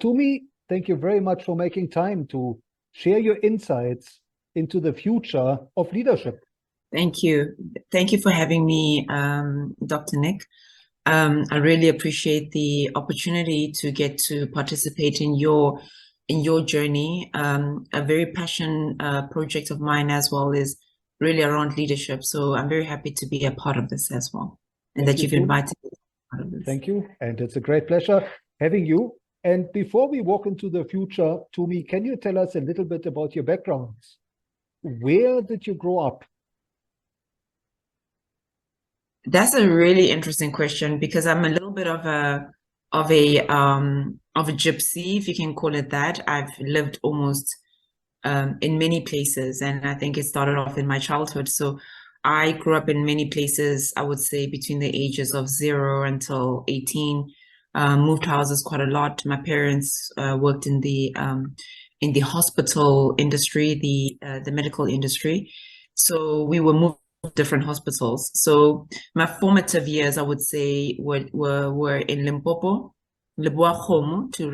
Tumi, thank you very much for making time to share your insights into the future of leadership. Thank you. Thank you for having me, Dr. Nick. I really appreciate the opportunity to get to participate in your journey. A very passion project of mine as well is really around leadership. So I'm very happy to be a part of this as well, and that you've invited me to be part of this. Thank you, and it's a great pleasure having you. And before we walk into the future, Tumi, can you tell us a little bit about your backgrounds? Where did you grow up? That's a really interesting question, because I'm a little bit of a gypsy, if you can call it that. I've lived almost in many places, and I think it started off in my childhood. So I grew up in many places, I would say between the ages of 0 until 18. Moved houses quite a lot. My parents worked in the hospital industry, the medical industry. So we were moved to different hospitals. So my formative years, I would say, were in Limpopo, Leboa Khomo, to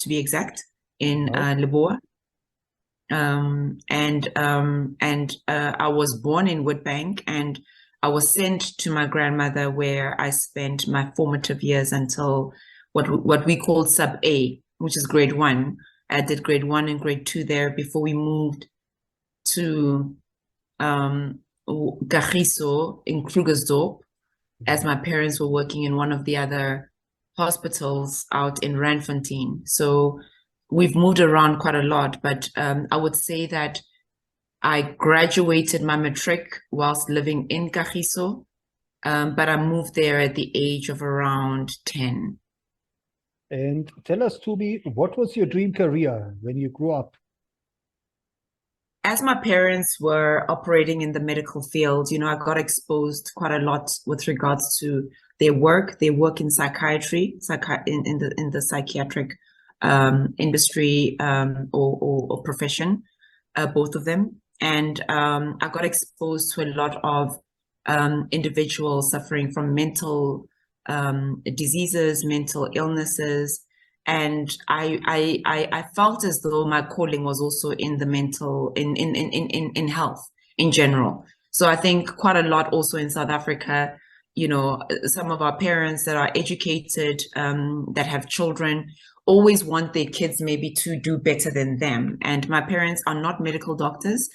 be exact, in Leboa. And I was born in Witbank, and I was sent to my grandmother, where I spent my formative years until what we call sub A, which is grade 1. I did grade 1 and grade 2 there before we moved to Kagiso in Krugersdorp, as my parents were working in one of the other hospitals out in Randfontein. So we've moved around quite a lot, but I would say that I graduated my matric whilst living in Kagiso, but I moved there at the age of around 10. And tell us, Tumi, what was your dream career when you grew up? As my parents were operating in the medical field, I got exposed quite a lot with regards to their work. They work in psychiatry, in the psychiatric industry or profession, both of them. And I got exposed to a lot of individuals suffering from mental diseases, mental illnesses. And I felt as though my calling was also in the mental, in health in general. So I think quite a lot also in South Africa, some of our parents that are educated, that have children, always want their kids maybe to do better than them. And my parents are not medical doctors,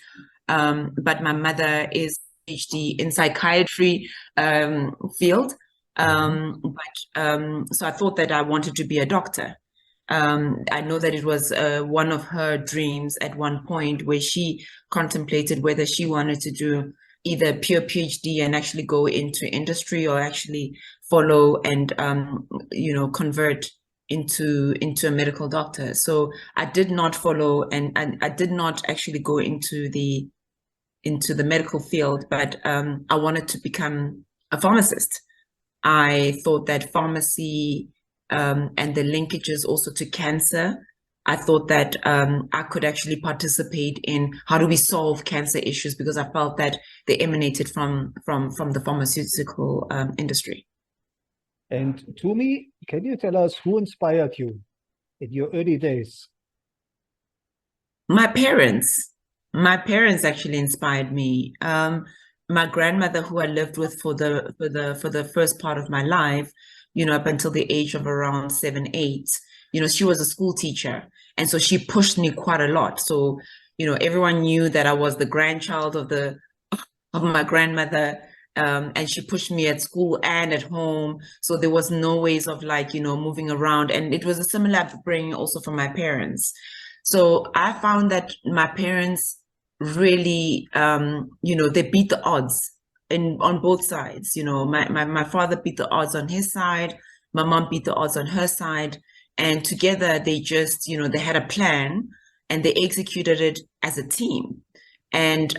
but my mother is PhD in psychiatry field. So I thought that I wanted to be a doctor. I know that it was one of her dreams at one point, where she contemplated whether she wanted to do either pure PhD and actually go into industry, or actually follow and convert into a medical doctor. So I did not follow, and I did not actually go into the medical field, but I wanted to become a pharmacist. I thought that pharmacy and the linkages also to cancer, I thought that I could actually participate in how do we solve cancer issues, because I felt that they emanated from the pharmaceutical industry. And Tumi, can you tell us who inspired you in your early days? My parents actually inspired me. My grandmother, who I lived with for the first part of my life, up until the age of around 7, 8, she was a school teacher. And so she pushed me quite a lot. So, everyone knew that I was the grandchild of my grandmother. And she pushed me at school and at home. So there was no ways of moving around. And it was a similar upbringing also from my parents. So I found that my parents really, they beat the odds on both sides. My father beat the odds on his side. My mom beat the odds on her side. And together they just, they had a plan and they executed it as a team. And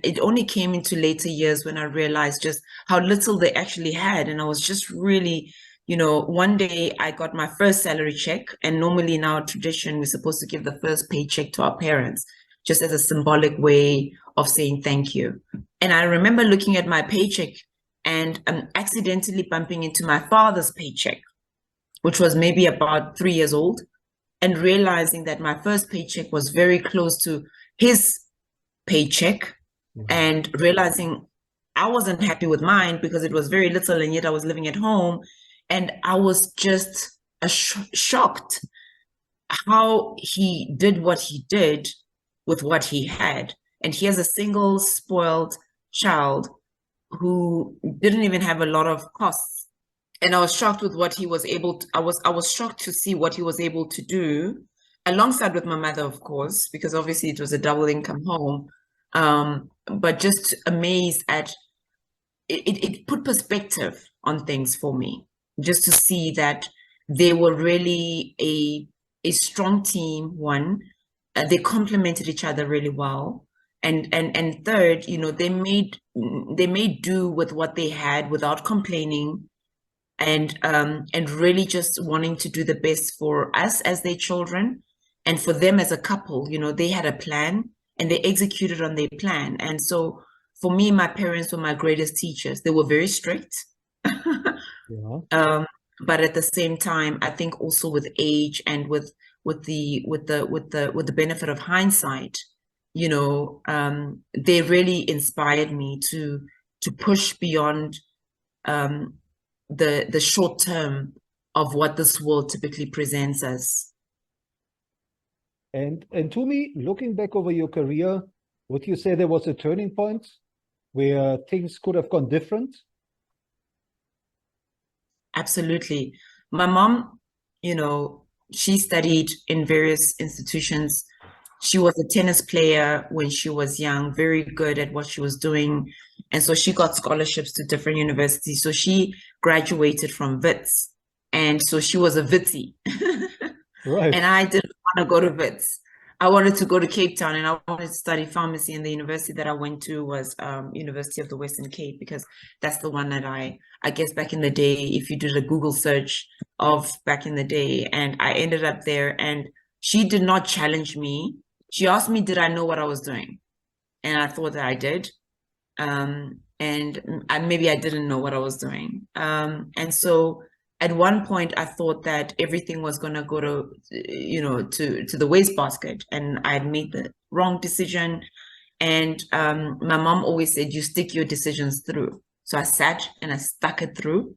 it only came into later years when I realized just how little they actually had. And I was just really, one day I got my first salary check, and normally in our tradition, we're supposed to give the first paycheck to our parents, just as a symbolic way of saying thank you. And I remember looking at my paycheck and accidentally bumping into my father's paycheck, which was maybe about 3 years old. and realizing that my first paycheck was very close to his paycheck, and realizing I wasn't happy with mine because it was very little, and yet I was living at home. And I was just shocked how he did what he did with what he had. And he has a single spoiled child who didn't even have a lot of costs. And I was shocked with what he was able to, I was shocked to see what he was able to do, alongside with my mother, of course, because obviously it was a double income home. But just amazed at it put perspective on things for me, just to see that they were really a strong team. One, they complemented each other really well, and third, they made do with what they had without complaining, and really just wanting to do the best for us as their children, and for them as a couple. They had a plan and they executed on their plan. And so for me, my parents were my greatest teachers. They were very strict. Yeah. But at the same time, I think also with age and with the benefit of hindsight, they really inspired me to push beyond the short term of what this world typically presents us. And to me, looking back over your career, would you say there was a turning point where things could have gone different? Absolutely. My mom, she studied in various institutions. She was a tennis player when she was young, very good at what she was doing. And so she got scholarships to different universities. So she graduated from Wits. And so she was a Witsie. Right. And I didn't want to go to Wits. I wanted to go to Cape Town, and I wanted to study pharmacy. And the university that I went to was University of the Western Cape, because that's the one that I guess back in the day, if you did a Google search of back in the day, and I ended up there. And she did not challenge me. She asked me, did I know what I was doing? And I thought that I did. And maybe I didn't know what I was doing. And so at one point I thought that everything was going to go to the wastebasket, and I had made the wrong decision. And my mom always said, you stick your decisions through. So I sat and I stuck it through.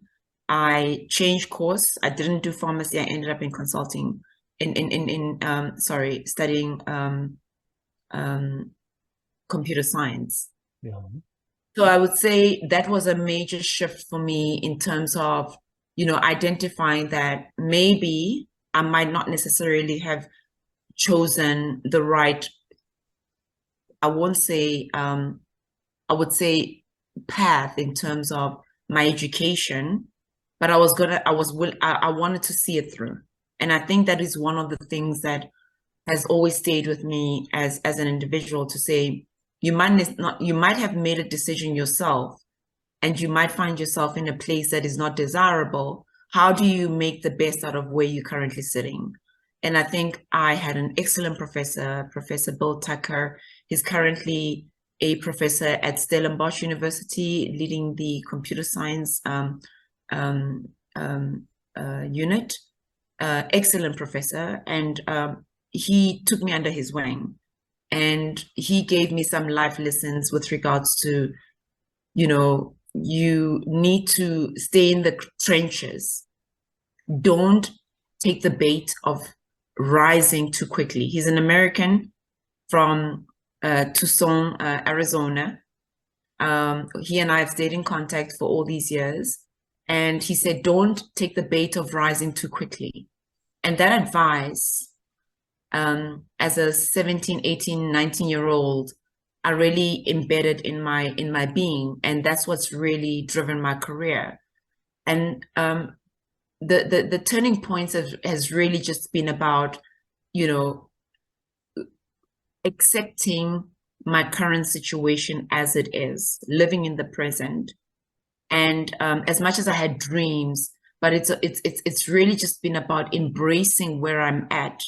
I changed course. I didn't do pharmacy. I ended up in consulting, studying computer science. Yeah. So I would say that was a major shift for me in terms of, identifying that maybe I might not necessarily have chosen the right, I would say path in terms of my education, but I wanted to see it through. And I think that is one of the things that has always stayed with me as an individual, to say, you might have made a decision yourself, and you might find yourself in a place that is not desirable. How do you make the best out of where you're currently sitting? And I think I had an excellent professor, Professor Bill Tucker. He's currently a professor at Stellenbosch University, leading the computer science unit. Excellent professor. And he took me under his wing, and he gave me some life lessons with regards to, you need to stay in the trenches. Don't take the bait of rising too quickly. He's an American from Tucson, Arizona. He and I have stayed in contact for all these years. And he said, don't take the bait of rising too quickly. And that advice, as a 17, 18, 19-year-old, I really embedded in my being. And that's what's really driven my career. And the turning points has really just been about, accepting my current situation as it is, living in the present. And as much as I had dreams, but it's really just been about embracing where I'm at,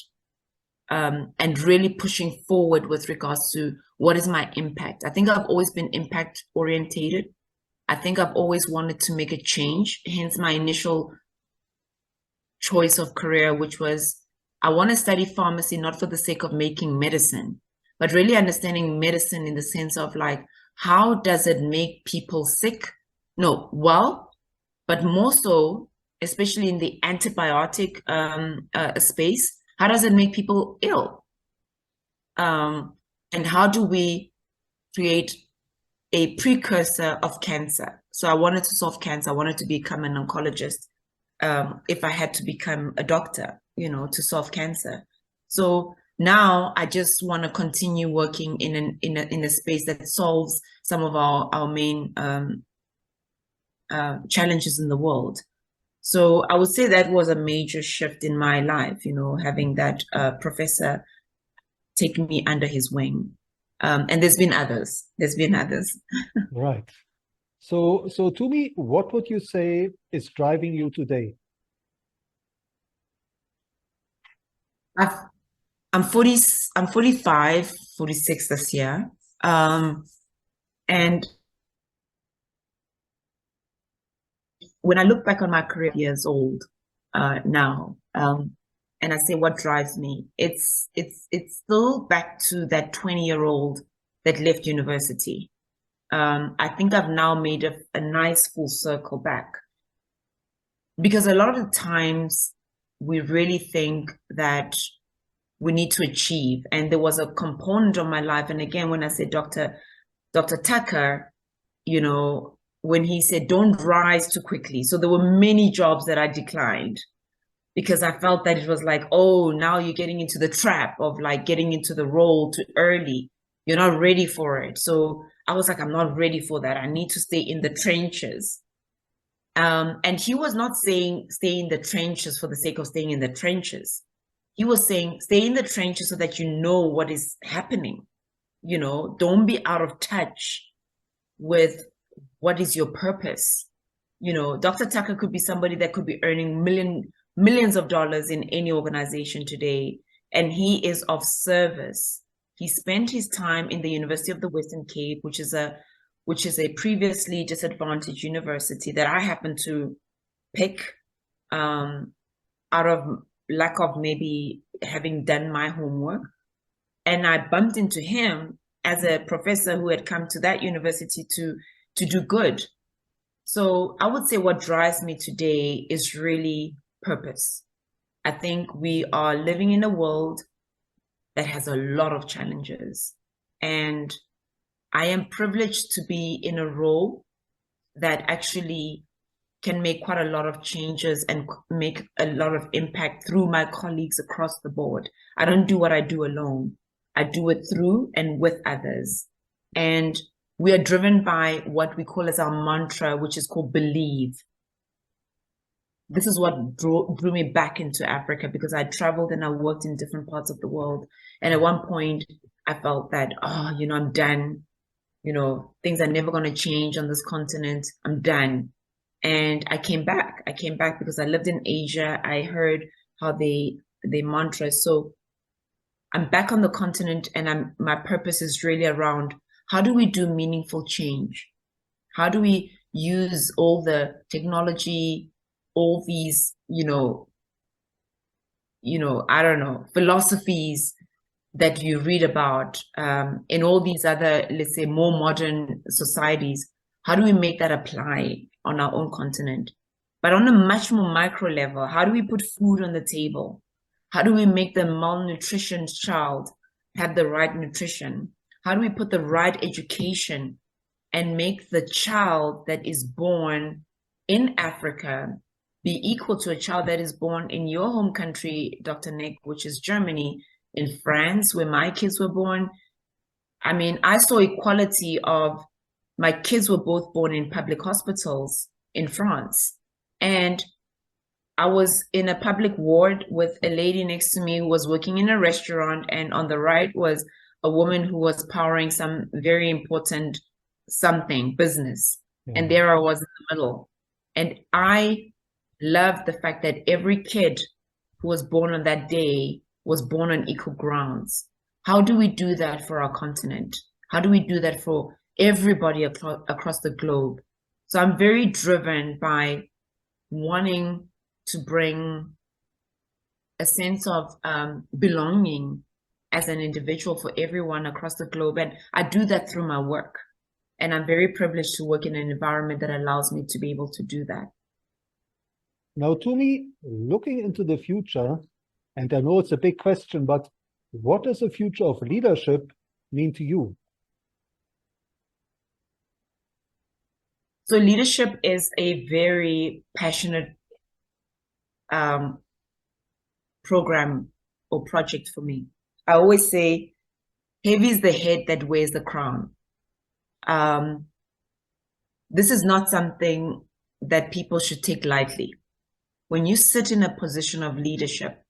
and really pushing forward with regards to what is my impact. I think I've always been impact orientated. I think I've always wanted to make a change, hence my initial choice of career, which was I want to study pharmacy, not for the sake of making medicine, but really understanding medicine in the sense of like, how does it make people sick? No, well, but more so, especially in the antibiotic space, how does it make people ill? And how do we create a precursor of cancer? So I wanted to solve cancer. I wanted to become an oncologist if I had to become a doctor, you know, to solve cancer. So now I just want to continue working in a space that solves some of our main challenges in the world. So I would say that was a major shift in my life, you know, having that professor take me under his wing. And there's been others. There's been others. Right. So Tumi, what would you say is driving you today? I'm 40, I'm 45, 46 this year. And when I look back on my career years old now, and I say what drives me, it's still back to that 20-year-old that left university. I think I've now made a nice full circle back, because a lot of the times we really think that we need to achieve. And there was a component of my life. And again, when I say Dr. Tucker, you know, when he said, don't rise too quickly. So there were many jobs that I declined because I felt that it was like, oh, now you're getting into the trap of like getting into the role too early. You're not ready for it. So I was like, I'm not ready for that. I need to stay in the trenches. And he was not saying stay in the trenches for the sake of staying in the trenches. He was saying stay in the trenches so that you know what is happening. You know, don't be out of touch with what is your purpose. You know, Dr. Tucker could be somebody that could be earning millions of dollars in any organization today, and he is of service. He spent his time in the University of the Western Cape, which is a previously disadvantaged university that I happened to pick out of lack of maybe having done my homework. And I bumped into him as a professor who had come to that university to do good. So I would say what drives me today is really purpose. I think we are living in a world that has a lot of challenges. And I am privileged to be in a role that actually can make quite a lot of changes and make a lot of impact through my colleagues across the board. I don't do what I do alone. I do it through and with others. And we are driven by what we call as our mantra, which is called believe. This is what drew me back into Africa, because I traveled and I worked in different parts of the world. And at one point I felt that, oh, you know, I'm done. You know, things are never going to change on this continent. I'm done. And I came back. I came back because I lived in Asia. I heard how they mantra. So I'm back on the continent, and my purpose is really around how do we do meaningful change? How do we use all the technology, all these, I don't know, philosophies that you read about in all these other, let's say, more modern societies? How do we make that apply on our own continent? But on a much more micro level, how do we put food on the table? How do we make the malnutritioned child have the right nutrition? How do we put the right education and make the child that is born in Africa be equal to a child that is born in your home country, Dr. Nick, which is Germany, in France, where my kids were born? I mean, I saw equality of my kids were both born in public hospitals in France. And I was in a public ward with a lady next to me who was working in a restaurant, and on the right was a woman who was powering some very important business. Yeah. And there I was in the middle. And I love the fact that every kid who was born on that day was born on equal grounds. How do we do that for our continent? How do we do that for everybody across the globe? So I'm very driven by wanting to bring a sense of belonging as an individual for everyone across the globe. And I do that through my work. And I'm very privileged to work in an environment that allows me to be able to do that. Now, Tumi, looking into the future, and I know it's a big question, but what does the future of leadership mean to you? So leadership is a very passionate program or project for me. I always say, heavy is the head that wears the crown. This is not something that people should take lightly. When you sit in a position of leadership,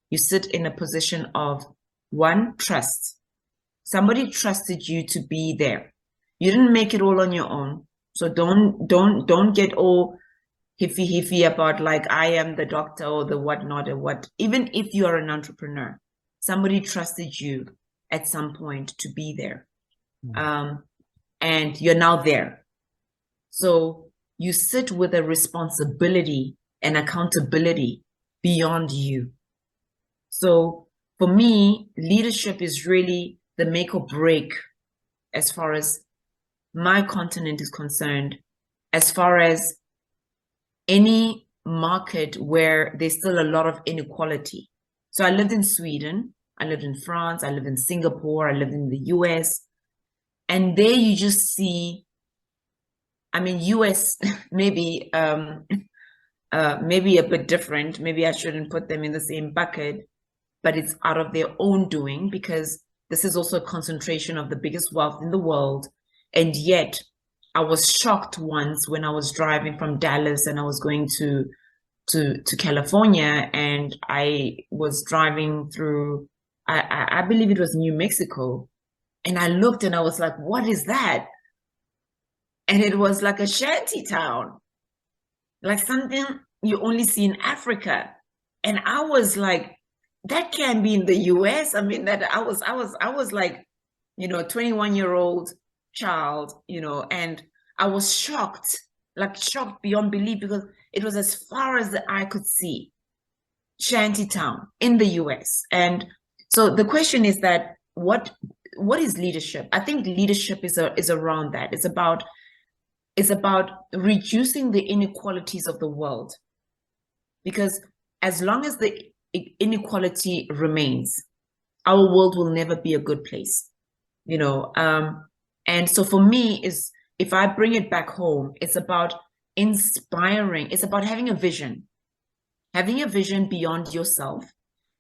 you sit in a position of, one, trust. Somebody trusted you to be there. You didn't make it all on your own. So don't get all hiffy about like I am the doctor or the whatnot or what. Even if you are an entrepreneur, somebody trusted you at some point to be there. And you're now there. So you sit with a responsibility and accountability beyond you. So for me, leadership is really the make or break as far as my continent is concerned, as far as any market where there's still a lot of inequality. So I lived in Sweden, I lived in France, I lived in Singapore, I lived in the US. And there you just see, I mean, US maybe maybe a bit different. Maybe I shouldn't put them in the same bucket, but it's out of their own doing because this is also a concentration of the biggest wealth in the world. And yet I was shocked once when I was driving from Dallas and I was going to California, and I was driving through, I believe it was New Mexico. And I looked and I was like, what is that? And it was like a shanty town, like something you only see in Africa. And I was like, that can't be in the US. I mean, that I was like, 21-year-old child, and I was shocked, like shocked beyond belief, because it was as far as the eye could see, shantytown in the US. And so the question is that what is leadership? I think leadership is around that. It's about reducing the inequalities of the world, because as long as the inequality remains, our world will never be a good place, and so for me, is if I bring it back home, it's about inspiring. It's about having a vision beyond yourself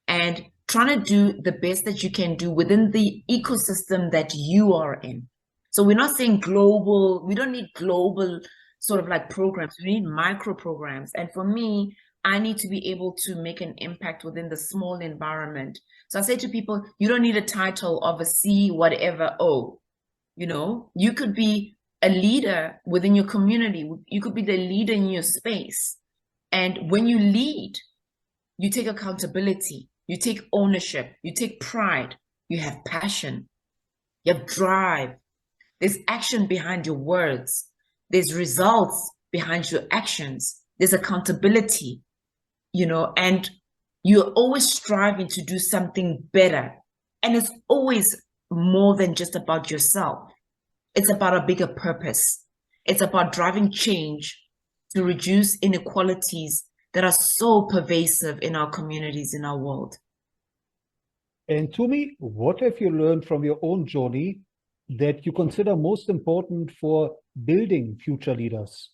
and trying to do the best that you can do within the ecosystem that you are in. So we're not saying global, we don't need global sort of like programs, we need micro programs. And for me, I need to be able to make an impact within the small environment. So I say to people, you don't need a title of a C whatever O. You could be a leader within your community. You could be the leader in your space. And when you lead, you take accountability, you take ownership, you take pride, you have passion, you have drive. There's action behind your words. There's results behind your actions. There's accountability, and you're always striving to do something better. And it's always more than just about yourself. It's about a bigger purpose. It's about driving change to reduce inequalities that are so pervasive in our communities, in our world. And Tumi, what have you learned from your own journey that you consider most important for building future leaders?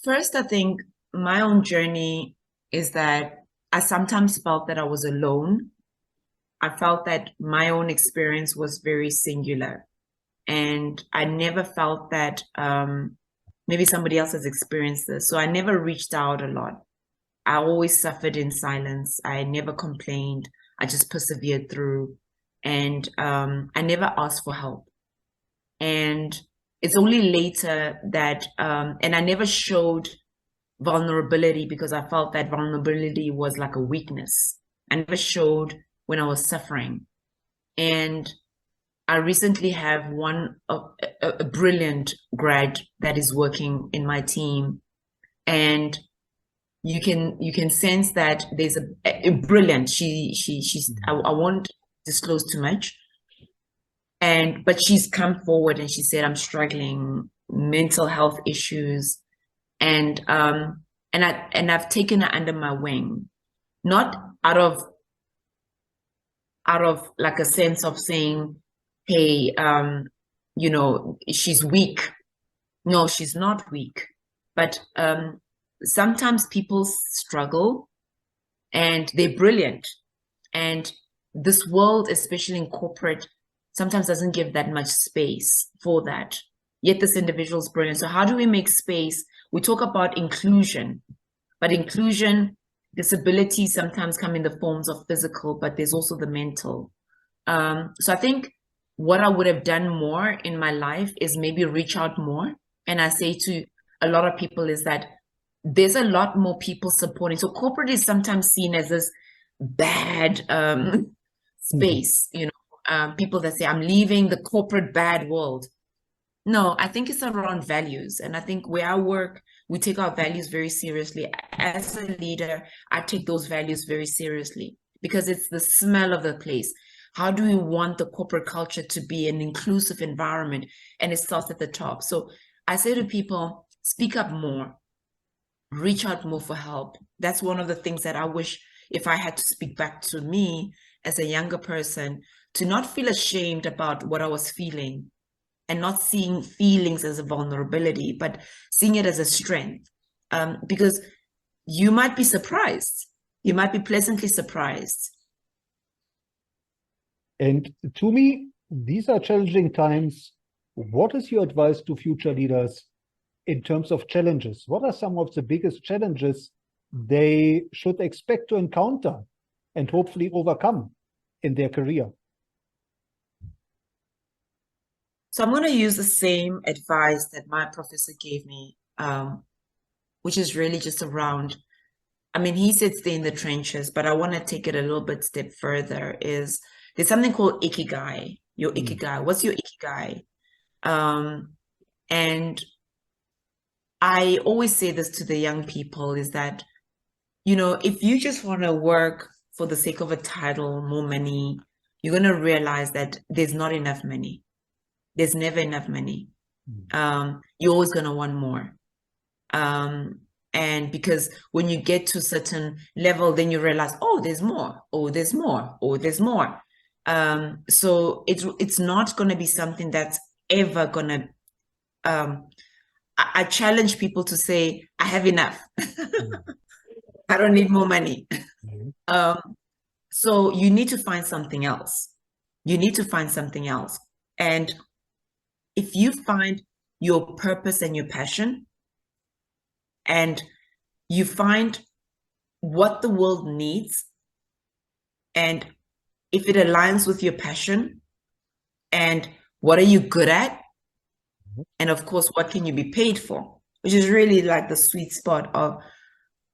First, I think my own journey is that I sometimes felt that I was alone. I felt that my own experience was very singular. And I never felt that maybe somebody else has experienced this. So I never reached out a lot. I always suffered in silence. I never complained. I just persevered through. And I never asked for help. And it's only later that, and I never showed vulnerability because I felt that vulnerability was like a weakness. I never showed when I was suffering. And I recently have a brilliant grad that is working in my team. And you can sense that there's a brilliant. She's I won't disclose too much. But she's come forward and she said, I'm struggling, mental health issues, and I've taken her under my wing, not out of like a sense of saying, hey, she's weak. No, she's not weak. But sometimes people struggle and they're brilliant. And this world, especially in corporate, sometimes doesn't give that much space for that. Yet this individual is brilliant. So how do we make space? We talk about inclusion, but inclusion, disability sometimes come in the forms of physical, but there's also the mental. So I think what I would have done more in my life is maybe reach out more. And I say to a lot of people is that there's a lot more people supporting. So corporate is sometimes seen as this bad space, people that say, I'm leaving the corporate bad world. No, I think it's around values. And I think where I work, we take our values very seriously. As a leader, I take those values very seriously because it's the smell of the place. How do we want the corporate culture to be an inclusive environment? And it starts at the top. So I say to people, speak up more, reach out more for help. That's one of the things that I wish if I had to speak back to me as a younger person, to not feel ashamed about what I was feeling and not seeing feelings as a vulnerability, but seeing it as a strength. Because you might be surprised. You might be pleasantly surprised. And to me, these are challenging times. What is your advice to future leaders in terms of challenges? What are some of the biggest challenges they should expect to encounter and hopefully overcome in their career? So I'm going to use the same advice that my professor gave me, which is really just around, I mean, he said stay in the trenches, but I want to take it a little bit step further, is there's something called ikigai, your ikigai. What's your ikigai? And I always say this to the young people is that, if you just want to work for the sake of a title, more money, you're going to realize that there's not enough money. There's never enough money. You're always going to want more. And because when you get to a certain level, then you realize, oh, there's more, oh, there's more, oh, there's more. So it's not going to be something that's ever going to, I challenge people to say, I have enough. I don't need more money. So you need to find something else. You need to find something else. And if you find your purpose and your passion, and you find what the world needs, and if it aligns with your passion, and what are you good at, and of course, what can you be paid for, which is really like the sweet spot of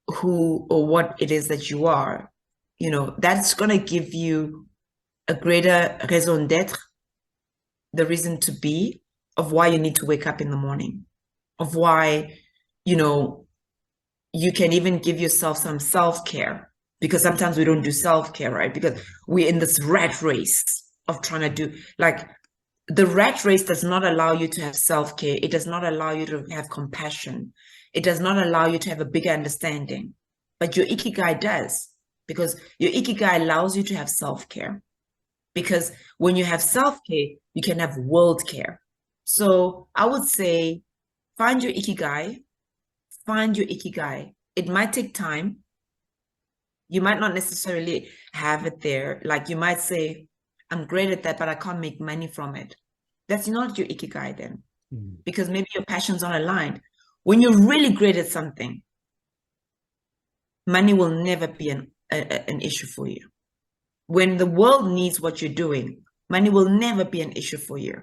who or what it is that you are, that's going to give you a greater raison d'être, the reason to be, of why you need to wake up in the morning, of why, you can even give yourself some self-care, because sometimes we don't do self-care, right? Because we're in this rat race of trying to do, like, the rat race does not allow you to have self-care. It does not allow you to have compassion. It does not allow you to have a bigger understanding. But your ikigai does, because your ikigai allows you to have self-care. Because when you have self-care, you can have world care. So I would say, find your ikigai. Find your ikigai. It might take time. You might not necessarily have it there. Like you might say, I'm great at that, but I can't make money from it. That's not your ikigai then, because maybe your passion's not aligned. When you're really great at something, money will never be an issue for you. When the world needs what you're doing, money will never be an issue for you.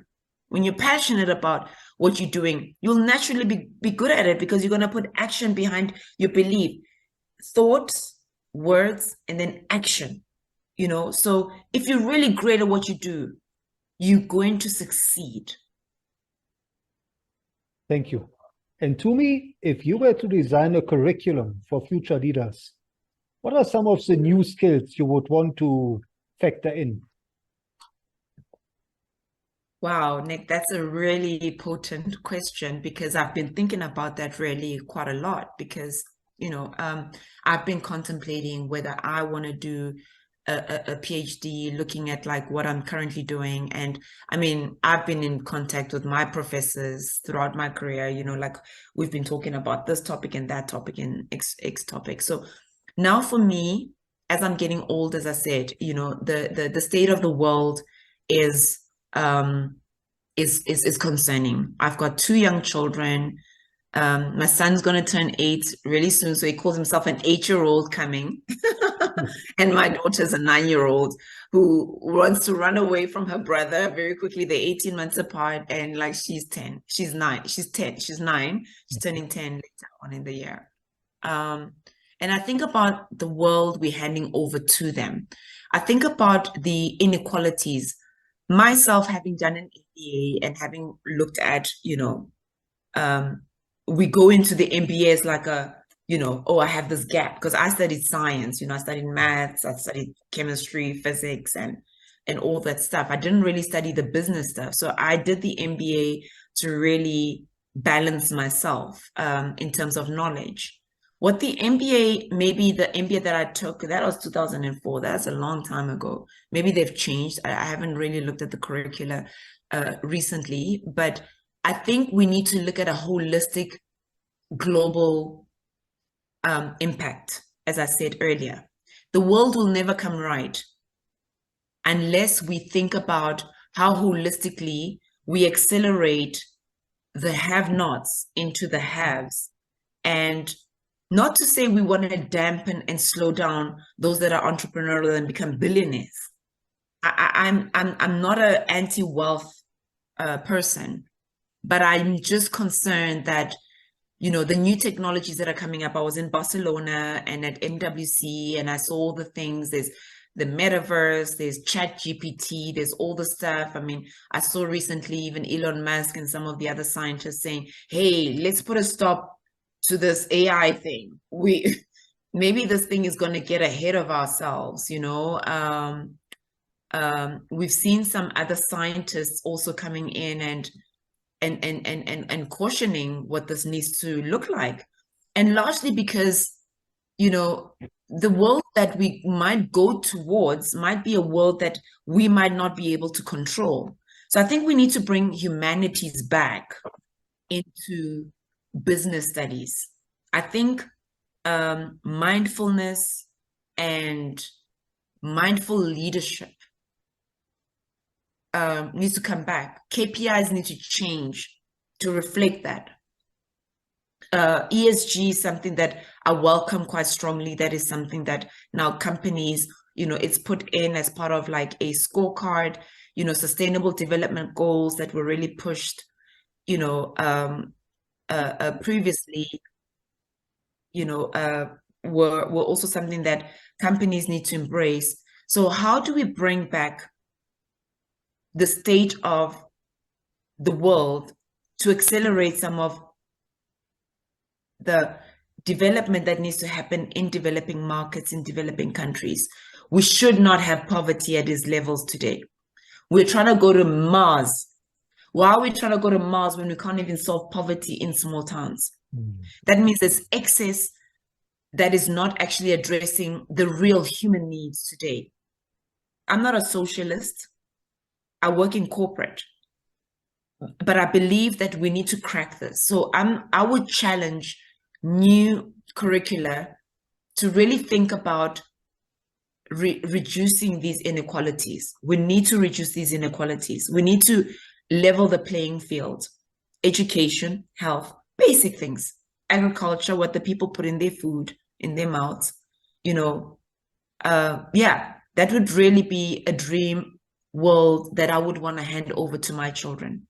When you're passionate about what you're doing, you'll naturally be good at it, because you're going to put action behind your belief. Thoughts, words, and then action. So if you're really great at what you do, you're going to succeed. Thank you. And to me, if you were to design a curriculum for future leaders, what are some of the new skills you would want to factor in? Wow, Nick, that's a really potent question because I've been thinking about that really quite a lot because, I've been contemplating whether I want to do a PhD looking at like what I'm currently doing. And I mean, I've been in contact with my professors throughout my career, like we've been talking about this topic and that topic and X topic. So now for me, as I'm getting old, as I said, the state of the world is um is concerning. I've got two young children. My son's going to turn 8 really soon, so he calls himself an 8-year-old coming. And my daughter's a 9-year-old who wants to run away from her brother very quickly. They're 18 months apart, and like she's 10. She's 9. She's 10. She's 9. She's turning 10 later on in the year. And I think about the world we're handing over to them. I think about the inequalities. Myself having done an MBA and having looked at, we go into the MBA as like oh, I have this gap because I studied science, I studied maths, I studied chemistry, physics, and all that stuff. I didn't really study the business stuff. So I did the MBA to really balance myself in terms of knowledge. What the MBA, maybe the MBA that I took, that was 2004. That's a long time ago. Maybe they've changed. I haven't really looked at the curricula recently, but I think we need to look at a holistic global impact, as I said earlier. The world will never come right unless we think about how holistically we accelerate the have-nots into the haves. And not to say we want to dampen and slow down those that are entrepreneurial and become billionaires. I'm not an anti-wealth person, but I'm just concerned that the new technologies that are coming up. I was in Barcelona and at MWC, and I saw all the things. There's the metaverse, there's Chat GPT, there's all the stuff. I mean, I saw recently even Elon Musk and some of the other scientists saying, "Hey, let's put a stop to this AI thing. Maybe this thing is going to get ahead of ourselves." We've seen some other scientists also coming in and cautioning what this needs to look like, and largely because the world that we might go towards might be a world that we might not be able to control. So I think we need to bring humanities back into business studies. I think mindfulness and mindful leadership needs to come back. KPIs need to change to reflect that. ESG is something that I welcome quite strongly. That is something that now companies, it's put in as part of like a scorecard, sustainable development goals that were really pushed, previously, were also something that companies need to embrace. So how do we bring back the state of the world to accelerate some of the development that needs to happen in developing markets, in developing countries? We should not have poverty at these levels today. We're trying to go to Mars. Why are we trying to go to Mars when we can't even solve poverty in small towns? That means there's excess that is not actually addressing the real human needs today. I'm not a socialist. I work in corporate, but I believe that we need to crack this. So I would challenge new curricula to really think about reducing these inequalities. We need to reduce these inequalities. We need to level the playing field. Education, health, basic things. Agriculture, what the people put in their food, in their mouths. That would really be a dream world that I would want to hand over to my children.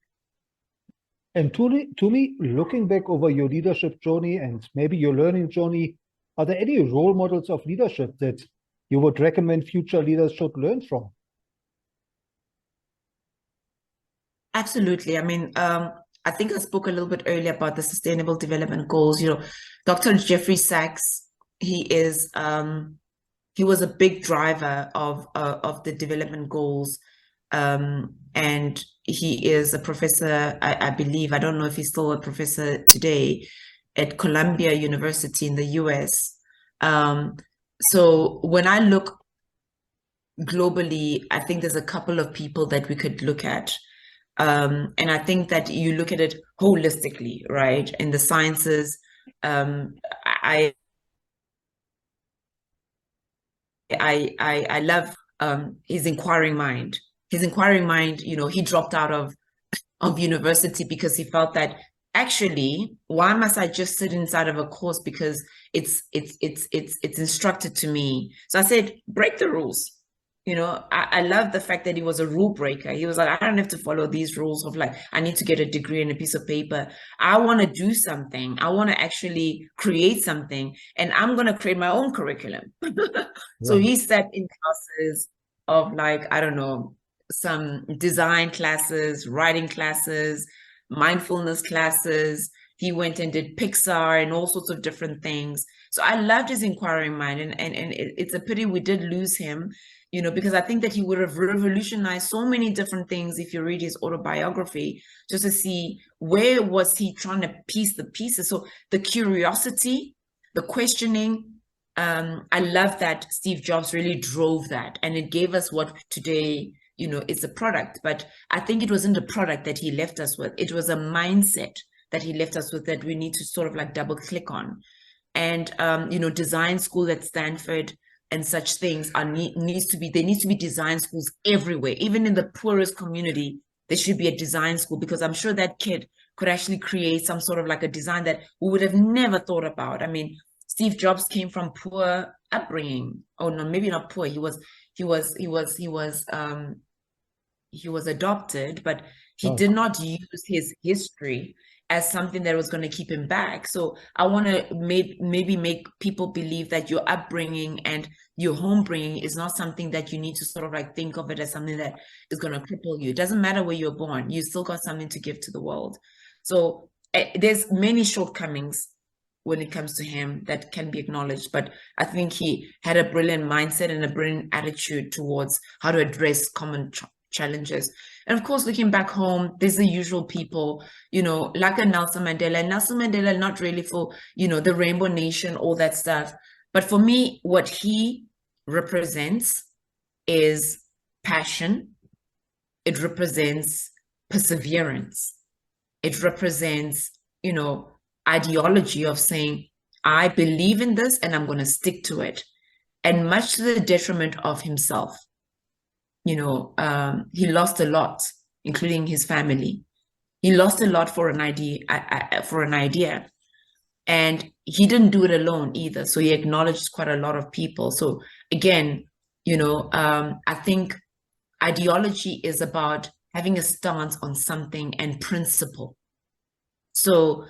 And to me, looking back over your leadership journey and maybe your learning journey, are there any role models of leadership that you would recommend future leaders should learn from? Absolutely. I mean, I think I spoke a little bit earlier about the Sustainable Development Goals. Dr. Jeffrey Sachs, he was a big driver of the development goals, and he is a professor, I believe. I don't know if he's still a professor today at Columbia University in the US. So when I look globally, I think there's a couple of people that we could look at. And I think that you look at it holistically, right? In the sciences, I love his inquiring mind. His inquiring mind, he dropped out of university because he felt that actually, why must I just sit inside of a course because it's instructed to me? So I said, break the rules. I love the fact that he was a rule breaker. He was like, I don't have to follow these rules of like, I need to get a degree and a piece of paper. I want to do something. I want to actually create something, and I'm going to create my own curriculum. So he sat in classes of like, I don't know, some design classes, writing classes, mindfulness classes. He went and did Pixar and all sorts of different things. So I loved his inquiring mind, and it's a pity we did lose him, because I think that he would have revolutionized so many different things if you read his autobiography, just to see where was he trying to piece the pieces. So the curiosity, the questioning, I love that Steve Jobs really drove that, and it gave us what today, is a product. But I think it wasn't a product that he left us with. It was a mindset that he left us with that we need to sort of like double click on. And, design school at Stanford and such things there needs to be design schools everywhere. Even in the poorest community, there should be a design school, because I'm sure that kid could actually create some sort of like a design that we would have never thought about. I mean, Steve Jobs came from poor upbringing. Oh no, maybe not poor. He was adopted, but he did not use his history as something that was going to keep him back. So I want to maybe make people believe that your upbringing and your home bringing is not something that you need to sort of like think of it as something that is going to cripple you. It doesn't matter where you're born. You still got something to give to the world. So there's many shortcomings when it comes to him that can be acknowledged, but I think he had a brilliant mindset and a brilliant attitude towards how to address common challenges. And of course, looking back home, there's the usual people, like a Nelson Mandela. Nelson Mandela, not really for, the Rainbow Nation, all that stuff. But for me, what he represents is passion. It represents perseverance. It represents, ideology of saying, I believe in this and I'm going to stick to it. And much to the detriment of himself. He lost a lot, including his family. He lost a lot for an idea, and he didn't do it alone either. So he acknowledged quite a lot of people. So again, I think ideology is about having a stance on something and principle. So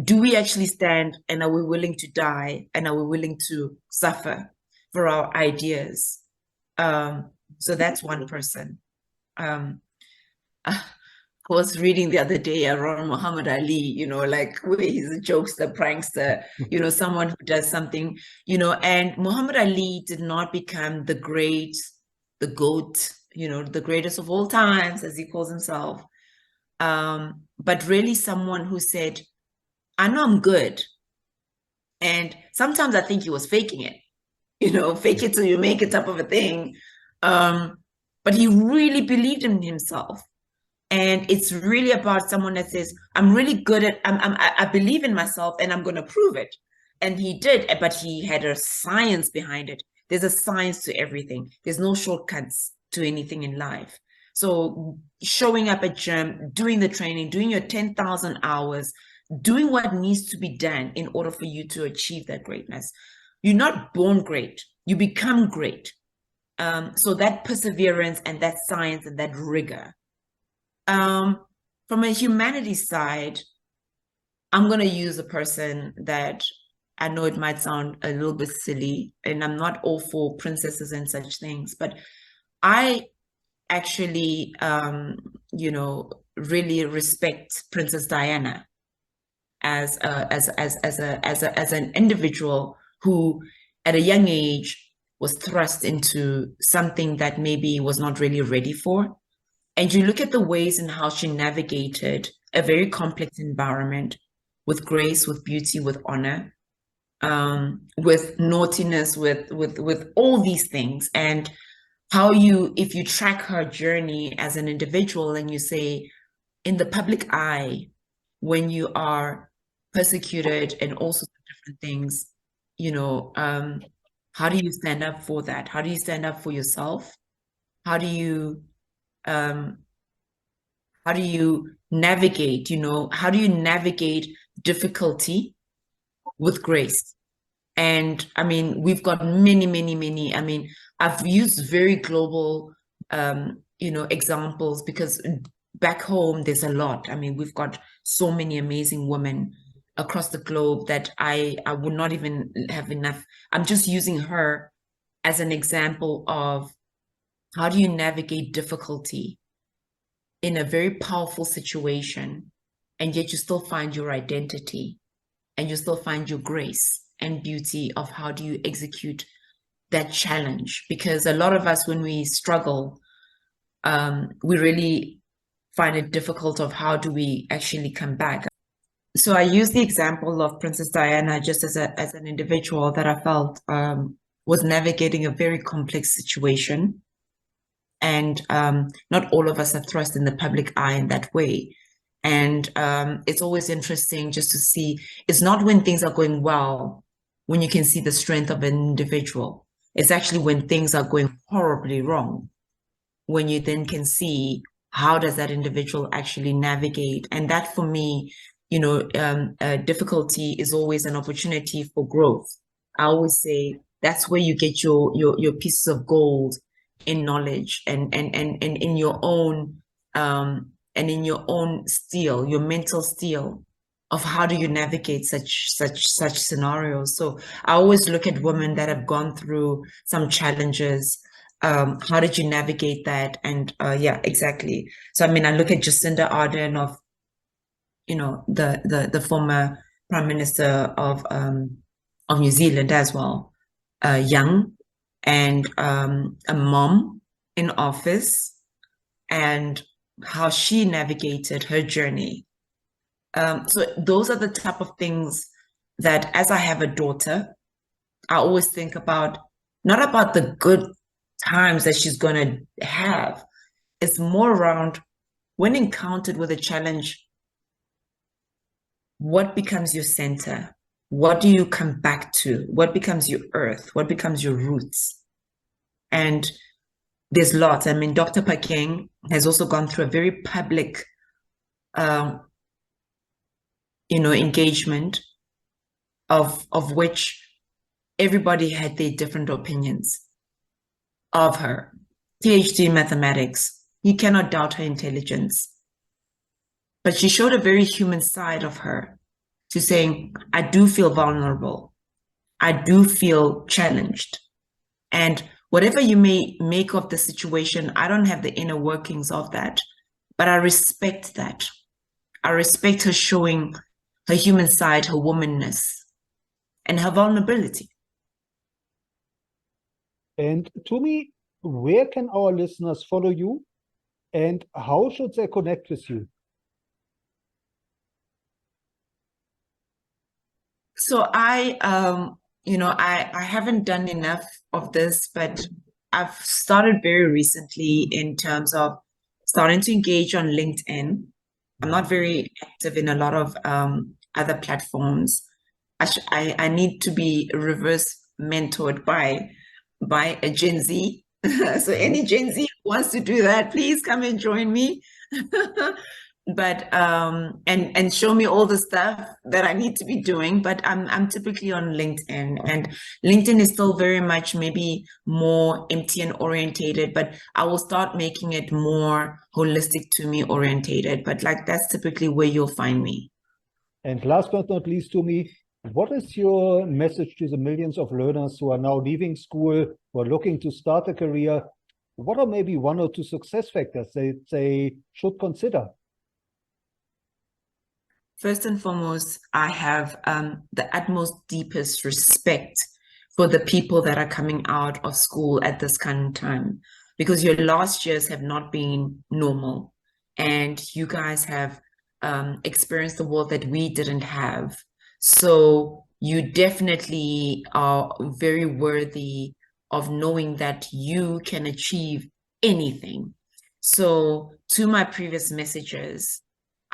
do we actually stand, and are we willing to die, and are we willing to suffer for our ideas? So that's one person. I was reading the other day around Muhammad Ali, like where he's a jokester, prankster, someone who does something, and Muhammad Ali did not become the GOAT, the greatest of all times, as he calls himself. But really someone who said, I know I'm good. And sometimes I think he was faking it, fake it till you make it type of a thing. But he really believed in himself. And it's really about someone that says, I'm really good at, I believe in myself and I'm going to prove it. And he did, but he had a science behind it. There's a science to everything. There's no shortcuts to anything in life. So showing up at gym, doing the training, doing your 10,000 hours, doing what needs to be done in order for you to achieve that greatness. You're not born great. You become great. So that perseverance and that science and that rigor. From a humanities side, I'm going to use a person that I know it might sound a little bit silly, and I'm not all for princesses and such things, but I actually, really respect Princess Diana as an individual who, at a young age, was thrust into something that maybe was not really ready for. And you look at the ways in how she navigated a very complex environment with grace, with beauty, with honor, with naughtiness, with all these things, and how if you track her journey as an individual and you say, in the public eye, when you are persecuted and all sorts of different things, how do you stand up for that? How do you stand up for yourself? How do you navigate, how do you navigate difficulty with grace? And I mean, we've got many, I mean, I've used very global, examples, because back home, there's a lot. I mean, we've got so many amazing women across the globe that I would not even have enough. I'm just using her as an example of how do you navigate difficulty in a very powerful situation, and yet you still find your identity and you still find your grace and beauty of how do you execute that challenge. Because a lot of us, when we struggle, we really find it difficult of how do we actually come back. So I use the example of Princess Diana just as an individual that I felt was navigating a very complex situation. And not all of us are thrust in the public eye in that way. And it's always interesting just to see, it's not when things are going well, when you can see the strength of an individual. It's actually when things are going horribly wrong, when you then can see how does that individual actually navigate. And that, for me, difficulty is always an opportunity for growth. I always say that's where you get your pieces of gold in knowledge and in your own steel, your mental steel of how do you navigate such scenarios. So I always look at women that have gone through some challenges. How did you navigate that? And yeah, exactly. So I mean, I look at Jacinda Ardern of, the former Prime Minister of New Zealand as well, young, and a mom in office, and how she navigated her journey. So those are the type of things that, as I have a daughter, I always think about, not about the good times that she's going to have. It's more around, when encountered with a challenge, what becomes your center? What do you come back to? What becomes your earth? What becomes your roots? And there's lots. I mean, Dr. Pakeng has also gone through a very public, engagement of which everybody had their different opinions of her. PhD in mathematics. You cannot doubt her intelligence. But she showed a very human side of her, to saying, I do feel vulnerable. I do feel challenged. And whatever you may make of the situation, I don't have the inner workings of that, but I respect that. I respect her showing her human side, her womanness, and her vulnerability. And Tumi, where can our listeners follow you, and how should they connect with you? So I haven't done enough of this, but I've started very recently in terms of starting to engage on LinkedIn. I'm not very active in a lot of other platforms. I need to be reverse mentored by a Gen Z. So any Gen Z who wants to do that, please come and join me. But and show me all the stuff that I need to be doing. But I'm typically on LinkedIn, and LinkedIn is still very much maybe more MTN orientated, but I will start making it more holistic to me orientated. But like, that's typically where you'll find me. And last but not least, Tumi, what is your message to the millions of learners who are now leaving school, who are looking to start a career? What are maybe one or two success factors they should consider? First and foremost, I have the utmost, deepest respect for the people that are coming out of school at this current time, because your last years have not been normal, and you guys have experienced the world that we didn't have. So you definitely are very worthy of knowing that you can achieve anything. So to my previous messages,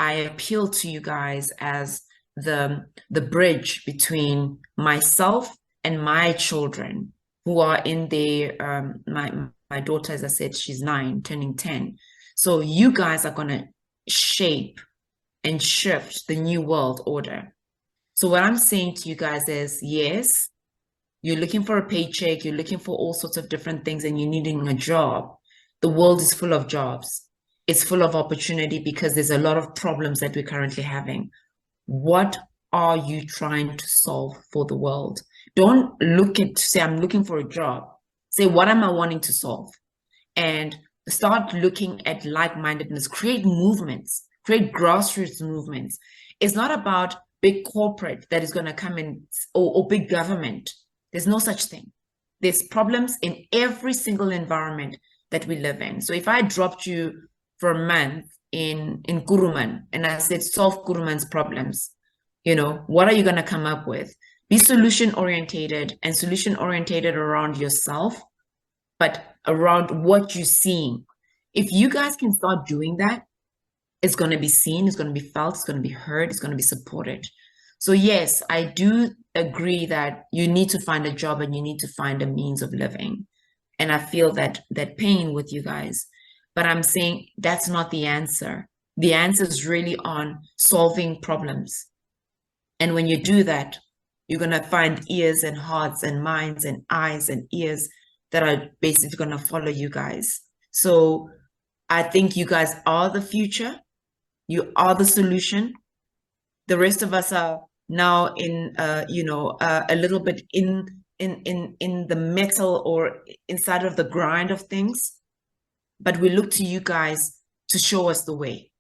I appeal to you guys as the bridge between myself and my children who are in their my daughter, as I said, she's 9, turning 10. So you guys are gonna shape and shift the new world order. So what I'm saying to you guys is, yes, you're looking for a paycheck, you're looking for all sorts of different things, and you're needing a job. The world is full of jobs. It's full of opportunity because there's a lot of problems that we're currently having. What are you trying to solve for the world? Don't look at, say, I'm looking for a job. Say, what am I wanting to solve? And start looking at like-mindedness, create movements, create grassroots movements. It's not about big corporate that is going to come in, or big government. There's no such thing. There's problems in every single environment that we live in. So if I dropped you for a month in Kuruman and I said, solve Kuruman's problems, you know, what are you going to come up with? Be solution orientated, and solution orientated around yourself, but around what you're seeing. If you guys can start doing that, it's going to be seen, it's going to be felt, it's going to be heard, it's going to be supported. So yes, I do agree that you need to find a job and you need to find a means of living. And I feel that pain with you guys. But I'm saying that's not the answer. The answer is really on solving problems. And when you do that, you're going to find ears and hearts and minds and eyes and ears that are basically going to follow you guys. So I think you guys are the future. You are the solution. The rest of us are now in, a little bit in the metal or inside of the grind of things. But we look to you guys to show us the way.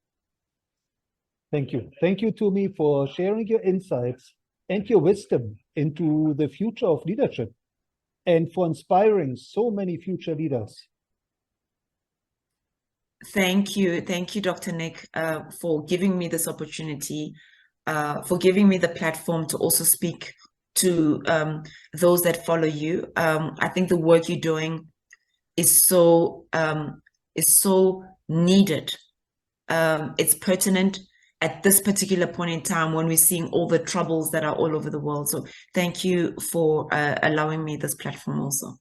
Thank you. Thank you, Tumi, for sharing your insights and your wisdom into the future of leadership, and for inspiring so many future leaders. Thank you, Dr. Nick, for giving me this opportunity, for giving me the platform to also speak to those that follow you. I think the work you're doing is so needed. It's pertinent at this particular point in time when we're seeing all the troubles that are all over the world. So thank you for allowing me this platform also.